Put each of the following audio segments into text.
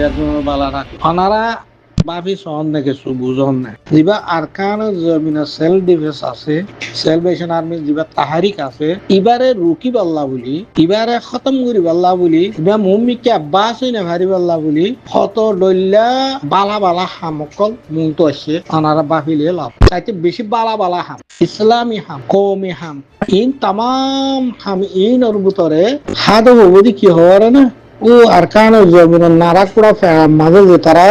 একজন বালা রাখে ওনারা বাফি সহন নাকি বুঝন না যেবা আরকান জমিনা সেলফ ডিফেন্স আছে সেলভেশন আর্মি যেবা তাহারিক আছে ইবারে রুকি বাল্লা বলি ইবারে খতম করি বাল্লা বলি ইবা মুমিকে আব্বাস হই না ভারি বাল্লা বলি হত দল্লা বালা বালা হামকল মুংতো আছে ওনারা বাফিলে লাভ চাইতে বেশি বালা বালা হাম ইসলামী হাম কওমি হাম ইন তামাম হাম ইন ওর ভিতরে হাদ হবদি কি হওয়ার না ও আরকান জমিনা নারাকুড়া ফেরা মাঝে যে তারা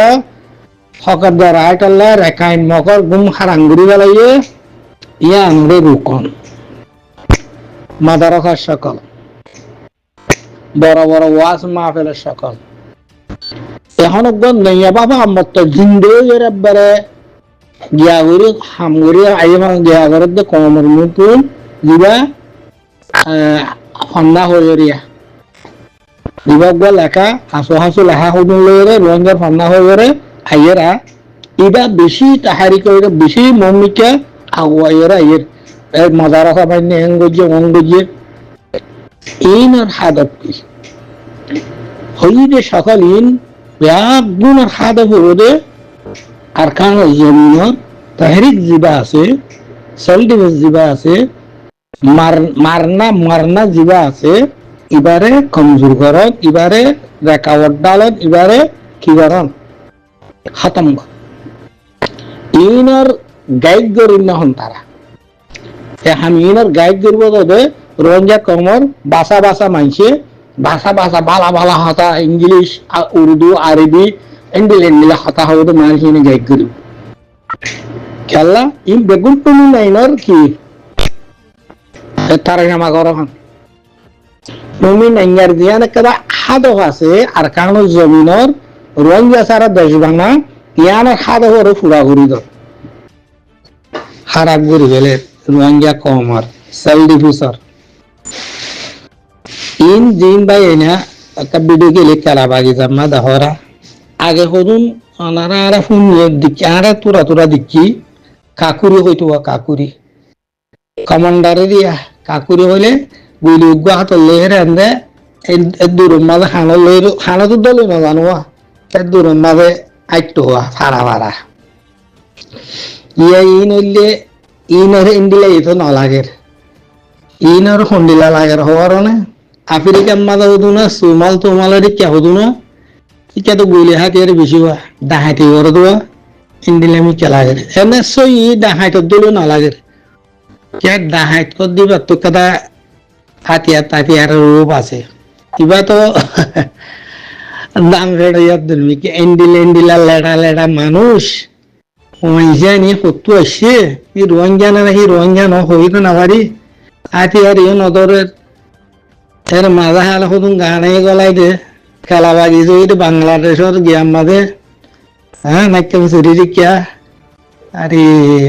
হকদার রাইট আল্লাহ রেকাইন মকর গুম হারাঙ্গুরি বেলাইয়ে ইয়া আমরা রুকন মাদারকার সকল বড় বড় ওয়াজ মাহফিলের সকল এখন একদম নইয়া বাবা আমার তো জিন্দে এবারে গিয়া করি হামগুড়ি আইমা গিয়া করে দে কমর মুকুন দিবা ফন্ডা হইয়া দিবাক লেখা হাসু হাসু লেখা শুনুন লইরে রোহিঙ্গার ফন্ডা হইরে আইয়েরা এটা বেশি তাহারি করে বেশি মমিকা আগুয়াইয়েরা আইয়ের মজারা সবাই নেঙ্গজে অঙ্গজে ইন আর হাদব কি হইদে সকল ইন ব্যাগুন আর হাদব হইদে আর কান জমিনের তাহারিক জিবা আছে সেলডিভেস জিবা আছে মারনা জিবা আছে এবারে কমজোর করত এবারে রেকাওয়ার ডালত এবারে কি করন খতম ইনার গাইড করি না হন তারা আমি ইনার গাইড করব তবে রোহিঙ্গা কমর বাসা বাসা মানছে বাসা বাসা বালা বালা হতা ইংলিশ উর্দু আরবি এন্ডিলা হতা হবে মানসিনে গাইড করিব খেলা ইন বেগুন টুনি নাইনর কি তারা জামা করো হন তুমি নাইয়ার দিয়া না কেদা হাদ আছে আর কারণ জমিনের রোহিঙ্গা সারা দেশ ভাঙা ইয়ান হাদা করে ফুরা ঘুরি দর হারাক ঘুরি গেলে রোহিঙ্গা কমার সেল ডিফিউসার ইন দিন বাই এনা একটা ভিডিও গেলে খেলা বাগি জামা দহরা আগে হদুন ওনারা আর ফোন দিচ্ছি আর তোরা তোরা দিচ্ছি কাকুরি হইতো কাকুরি কমান্ডারে দিয়া কাকুরি হইলে গুলি উগ্র হাত লেহেরে আনদে দূর মাঝে হানো লই হানো তো দলে না জানোয়া দূর মাঝে আইটো হওয়া ফাড়া ফাড়া ইয়া ইন হইলে ইনর ইন্ডিলা ইতো নলাগের ইনর হন্ডিলা লাগের হওয়ার না আফ্রিকার মাঝে হতো না সুমাল তোমালের কে হতো না ইকা তো গুলি হাতিয়ার বেশি হওয়া ডাহাইতে করে দেওয়া ইন্ডিলা মিকে লাগের এনে সই ডাহাইত দলে নলাগের কে ডাহাইত কর দিবা তো কাদা হাতিয়ার তাতিয়ার রূপ আছে কিবা তো দাম ফেড়াইয়া দিলমি কি এন্ডিলা লেড়া লেড়া মানুষ ওইজা নিয়ে কত আসছে কি রোহিঙ্গা না নাকি রোহিঙ্গা ন হইতো না পারি হাতিয়ার ইয়ে নদরের এর মাজা হাল হতুন গানে গলাই দে খেলা বাগি যে বাংলাদেশের গিয়াম মাঝে হ্যাঁ নাকি শরীর কিয়া আরে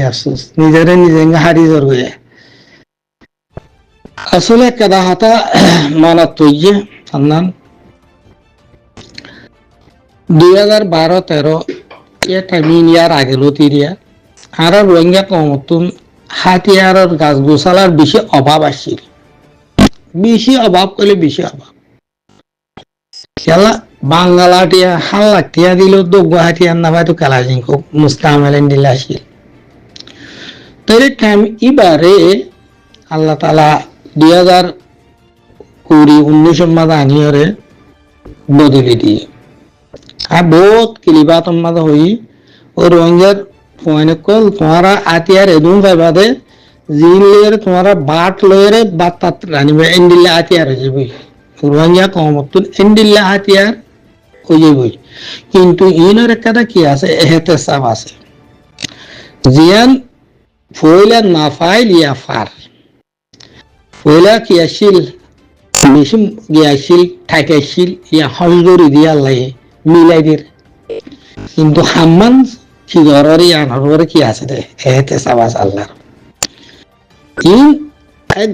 আফসোস নিজেরে নিজে হারি জোর হয়ে আসলে কেদা হাতা মানত তৈয়ে সন্ধান 2012-13 ये टाइमिंग यार आगे लोती रिया আর রোহিঙ্গা কমতুন হাতিয়ারের গাছ গোছালার বেশি অভাব আসছিল বেশি অভাব করলে বেশি অভাব খেলা বাংলাটিয়া হাল্লা টিয়া দিল তো গুয়াহাটিয়ার না তো খেলা জিঙ্ক মুস্তামেলেন দিলে আসছিল তাই টাইম এবারে আল্লাহ তালা 2020-19 মাঝে আনিয়রে বদলে দিয়ে আর বহুত কিলিবাত মাঝে হই ও রোহিঙ্গার ফোনে কল তোমারা আতিয়ার এদুন পাইবাদে জিন লের তোমারা বাট লয়েরে বাত তাত রানিবে এন্ডিল্লা আতিয়ার হয়ে যাবে রোহিঙ্গা কমতুন এন্ডিল্লা আতিয়ার হয়ে যাবে কিন্তু ইনের একটা কি আছে এহেতে সাব আছে জিয়ান ফয়লা না ফাইল ইয়া ফার ফয়লা কি আসিল মেশিন গিয়াছিল ঠাইকাইছিল ইয়া হলদরি দিয়া লাগে মিলাই দির কিন্তু হাম্মান কি ধররি আনরে কি আছে রে এতে সাবাস আল্লাহর ইন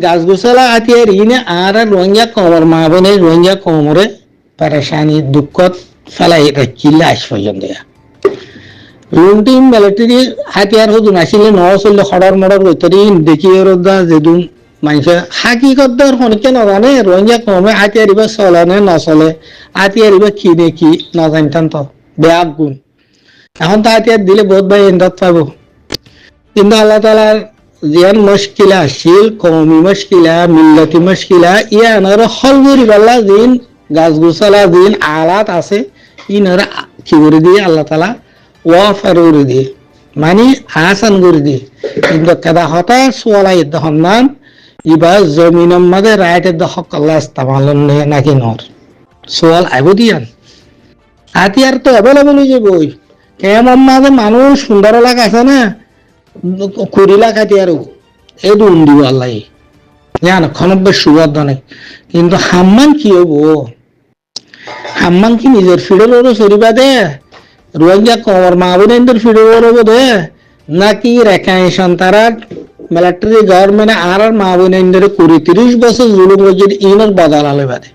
গাছ গোছালা আতিয়ার ইনে আর রোহিঙ্গা কমর মা বনে রোহিঙ্গা কমরে পরেশানি দুঃখত ফেলাই রাখিলে আস পর্যন্ত লুন্টিন মিলিটারি হাতিয়ার হদুন আসলে নসলে খড়র মড়র ভিতরে দেখি রোদা যেদুন মানুষে হাকিকত দর হনিকে নাজানে রোহিঙ্গা কমে আতিয়ারিব চলে নে নচলে আতিয়ারিব কি নে কি নাজানতাম তো বেয়া গুণ এখন তো আতিয়ার দিলে বহুত ভাই এন্দাত পাব কিন্তু আল্লাহ তালার জিয়ান মুশকিলা আসছিল কমি মুশকিলা মিল্লতি মুশকিলা ইয়ানোর হল করি পাল্লা দিন গাছ গুছালা দিন আলাত আছে ইনারা কি করে দিয়ে আল্লাহ তালা ওয়াফার করে দিয়ে মানে আসান করে দিয়ে কিন্তু কেদা হতা সোয়ালাই দহনান ইবা জমিনের মাঝে রাইটের দহক আল্লাহ ইস্তেমাল নাকি নর সোয়াল আইব দিয়ান হাতিয়ার তো অ্যাভেলেবল হয়ে যাবে ওই কেমন মাঝে মানুষ সুন্দর লাখ আছে না 20 লাখ হাতিয়ারও এই দুন দিব আল্লাহ জান ক্ষণব্য সুবাদ নাই কিন্তু হাম্মান কি হবো হাম্মান কি নিজের ফিডের চলিবা দে রোহিঙ্গা কমর মাহবুবের ফিডের দে নাকি রেখায় সন্তারা মিলিটারি গভর্নমেন্ট আর মাহবুবের 20-30 বছর জুলুম গজির ইনের বদলা লইবা দে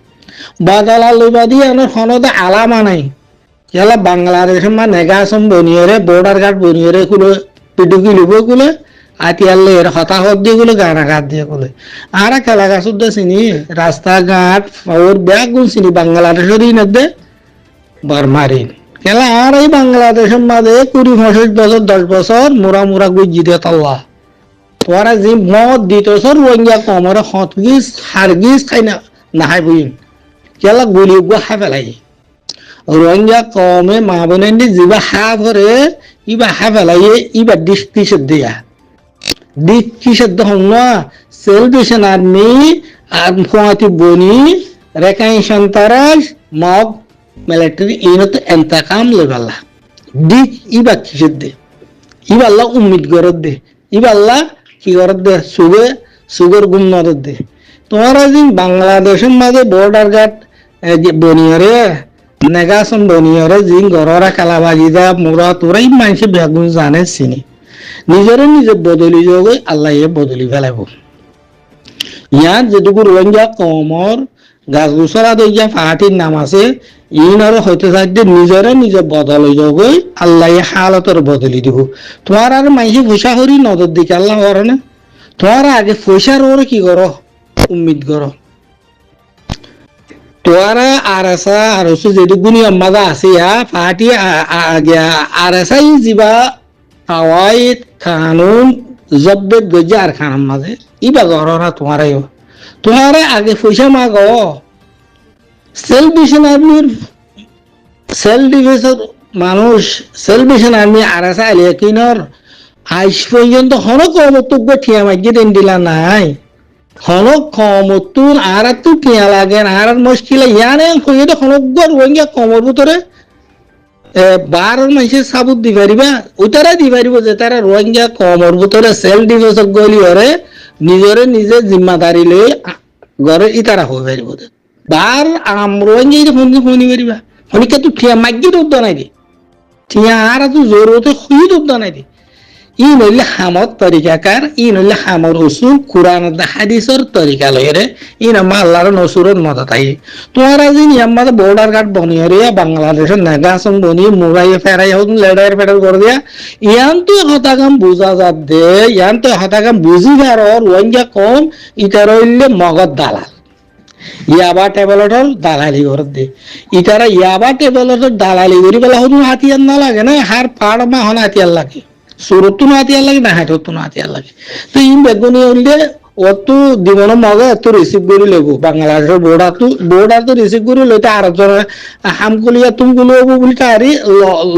বদলা লইবা দিয়ে এনের হনদে আলামা নাই ইয়ালা বাংলাদেশের মা নেগাসম বনিয়রে বর্ডার গার্ড বনিয়রে কুলো পিটুকি লিব কুলে আতিয়ালে এর হতাহত দিয়ে গুলো গানাঘাট দিয়ে গুলো আর খেলা গাছুদ্দে চিনি রাস্তাঘাট ওর ব্যাগ গুণ চিনি বাংলাদেশের ইনদে বর্মারিন খেলা আর এই বাংলাদেশের মাঝে 20-25 বছর 10 বছর মোরা মোরা গুজি দিয়ে তল্লা তোরা যে মদ দিতেছর রোহিঙ্গা কমরে হতগিস হারগিস খাই না নাহাই বইন খেলা গুলি গো হা ফেলাই রোহিঙ্গা কমে মা বোনেন্দি যিবা হা ভরে ইবা হা ফেলাই ইবা ডিশ কিসের দিয়া ডিশ কিসের দহন না সেলভেশন আর্মি আর ফোয়াতি বনি রেখাই সন্তারাজ মগ মিলিটারি ইনত এন্তাকাম লেবাল্লা ডিশ ইবা কিসের দে ইবাল্লা উম্মিদ গরত দে ইবাল্লা কি গরত দে সুগর গুম নরত দে তোমারা যে বাংলাদেশের মাঝে বর্ডার গার্ড বনিয়রে নেগাসন বনিয়রে জিন গররা কালাবাজি দা মোরা তোরাই মানুষে বেগুন জানে চিনি নিজের নিজে বদলি যোগ আল্লাহ বদলি ফেলাব ইয়াত যেটুকু রোহিঙ্গা কমর গাছ গুছরা দিয়া ফাহাটির নাম আছে ইন আর হয়তো চাইতে নিজরে নিজে বদলি যোগ আল্লাহ হালতর বদলি দিব তোমার আর মাইসে পয়সা করি নজর দিকে আল্লাহ করে না তোমার আগে পয়সার ওরে কি করো উম্মিদ করো তোরা আরসা আরসু যেটুকু নিয়মাদা আছে ফাটি আরসাই যিবা ফাওয়াইদ কানুন জব্বেদ গজ্জা আর খানার মাঝে ইবা গররা তোমারে আগে পয়সা মাগ সেলভিশন আর্মির সেল ডিফেন্সের মানুষ সেলভিশন আর্মি আরসা আলিয়া কিনর আজ পর্যন্ত হন কমতুক ঠিয়া মাগিয়ে দেন দিলা নাই হনক কমতুন আর তো টিয়া লাগেন আর মুশকিল ইয়ানে হইতে হনকগর রোহিঙ্গা কমর ভিতরে 12 মাসে সাবুত দি পারিবা উতারা দি পারিব যে তারা রোহিঙ্গা কমর ভিতরে সেল ডিফেন্স গলি হরে নিজরে নিজে জিম্মাদারি লই ঘরে ইতারা হই পারিব বার আম রোহিঙ্গা ফোন পারিবা হনিকে তো টিয়া মাগি দুধ নাই দি টিয়া আর তো জরুরত হই দুধ নাই দি ই নইলে হামত তরিকাকার ই নইলে হামর উসুল কুরআন হাদিসের তরিকা লইরে ই নাম আল্লাহর নসুরের মত তাই তোমার আজি নিয়মাতে বর্ডার গার্ড বনিয়রে বাংলাদেশের নেগাসন বনি মুরাই ফেরাই হন লেডার ফেডার করে দিয়া ইয়ান তো হতাকাম বুঝা যাত দে ইয়ান তো হতাকাম বুঝি গার রোহিঙ্গা কম ইতার হইলে মগজ দালাল ইয়াবা টেবলটর দালালি করে দে ইতারা ইয়াবা টেবলটর দালালি করি বেলা হন হাতিয়ার না লাগে না হার পাড় মা হন হাতিয়ার লাগে সুরত হাতিয়ার লাগে না হাইট হাতিয়ার লাগে তো ইন বেগুনি হইলে অত দিবন মগে এত রিসিভ করে লেবো বাংলাদেশের বোর্ডার তো রিসিভ করে লইতে আর হামকুলিয়া তুমি গুলো হবো বলি তারি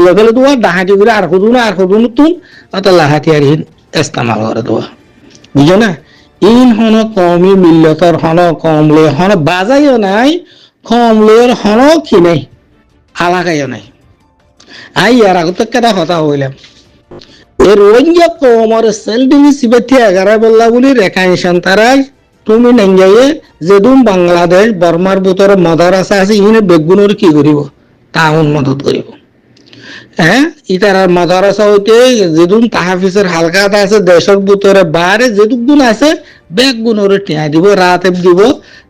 লেভেলে দেওয়া ডাহাটি করে আর খুদুন তুম অত লাহাতিয়ার ইস্তেমাল করে দেওয়া বুঝো না ইন হন কমি মিল্লতর হন কমলে হন বাজাইও নাই কমলের হন কি নাই আলাকাইও নাই আই আর আগত কেটা কথা হইলাম এই রোহিঙ্গা কমর সেল ডিভিস সিবাতি 11 বললা বলি রেখাই সন্তারাজ তুমি নাইয়ে যেদুম বাংলাদেশ বর্মার ভিতরে মাদ্রাসা আছে ইনে বেগুনের কি করিব তাউন মদত করিব হ্যাঁ ইতারার মাদ্রাসা হইতে যেদুম তাহাফিজের হালকাত আছে দেশের ভিতরে বাইরে যেদুগুন আছে বেগুনের টিয়া দিব রাতে দিব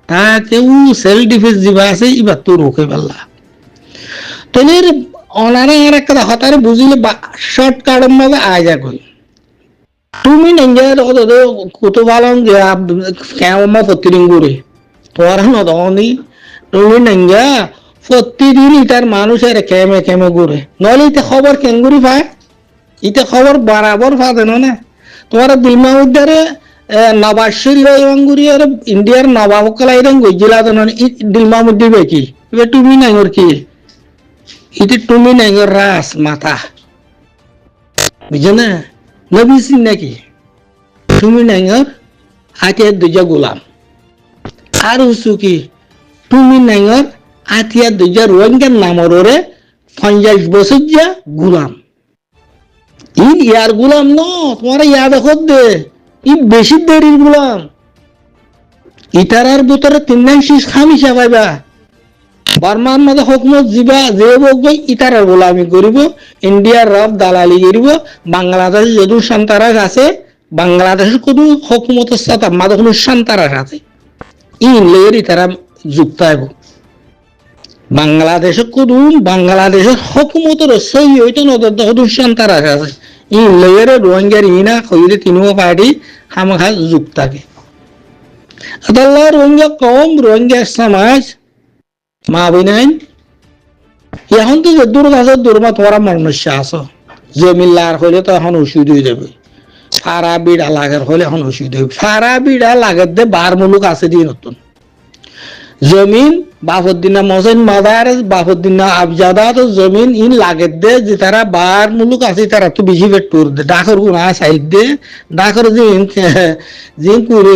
তাকেও সেল ডিফেন্স দিবা আছে ইবা তো রোকে পাল্লা তোদের অনারে আর একটা হতারে বুঝিলে শর্টকাটের মাঝে আয় যা কই তুমি নেঞ্জার ওদের কত ভালো কেমন প্রতিদিন করে তোরা নদী তুমি নেঞ্জা প্রতিদিন ইটার মানুষের কেমে কেমে ঘুরে নইলে ইতে খবর কেঙ্গুরি পায় ইতে খবর বরাবর পাবে না তোমার দিলমা উদ্ধারে নবাজ শরীফ ইমাঙ্গুরি আর ইন্ডিয়ার নবাব কলা ইরান গইজিলা তো দিলমা মুদ্দি বেকি এবার তুমি নাইগর কি ইতে তুমি নাইগর রাস মাথা বুঝছো না নবীসি নাকি তুমি নাইগর হাতিয়ার দুজা গোলাম আর হুসু কি তুমি নাইগর হাতিয়ার দুজা রোহিঙ্গার নামর ওরে 50 বছর যা গোলাম ইয়ার গোলাম ন তোমার ইয়া দেখো দে ই বেশি দেরির গোলাম ইতারার ভিতরে 3 খামিসা পাইবা বর্মার মধ্যে হকুমত জিবা যে বলবে ইতারার গোলামি করিব ইন্ডিয়ার রব দালালি করিব বাংলাদেশ যদু সন্তারাস আছে বাংলাদেশের কোনো হকুমতের সাথে আমাদের কোনো সন্তারাস আছে ইনলের ইতারা যুক্ত হইব বাংলাদেশের কোনো বাংলাদেশের হকুমতের সই হইতো নদর দহদুর সন্তারাস আছে ইনলের রোহিঙ্গার ইনা কইলে তিনিও পার্টি হামাখা যুক্ত থাকে আদাল্লাহ রোহিঙ্গা কম রোহিঙ্গা সমাজ মা বিনাইন এখন তো যে দূর আছে দূরমা তোমরা মানুষ আছো জমিল্লার হইলে তো এখন ওষুধ হয়ে যাবে ফারা বিড়া লাগার হলে এখন ওষুধ হইবে ফারা বিড়া লাগার দে বার মুলুক আছে দিয়ে নতুন জমিন বাফুদ্দিনা মোসেন মাদার বাফুদ্দিনা আবজাদা তো জমিন ইন লাগের দে যে তারা বার মুলুক আছে তারা তো বেশি পেট টুর দে ডাকর গুণা সাইড দে ডাকর যে কুড়ে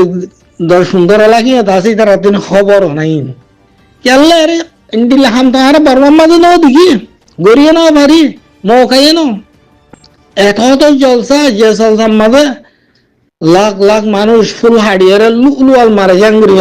দশ সুন্দর লাগিয়ে আছে তারা দিন খবর নাই কেল্লা রে ইন্ডিলা হাম তাহারা বর্মার মাঝে নাও দেখি গড়িয়ে নাও ভারি মৌকাইয়ে নাও এত তো জলসা যে জলসার মাঝে লাখ লাখ মানুষ ফুল হাড়িয়ে লুয়াল মারে জাঙ্গুরি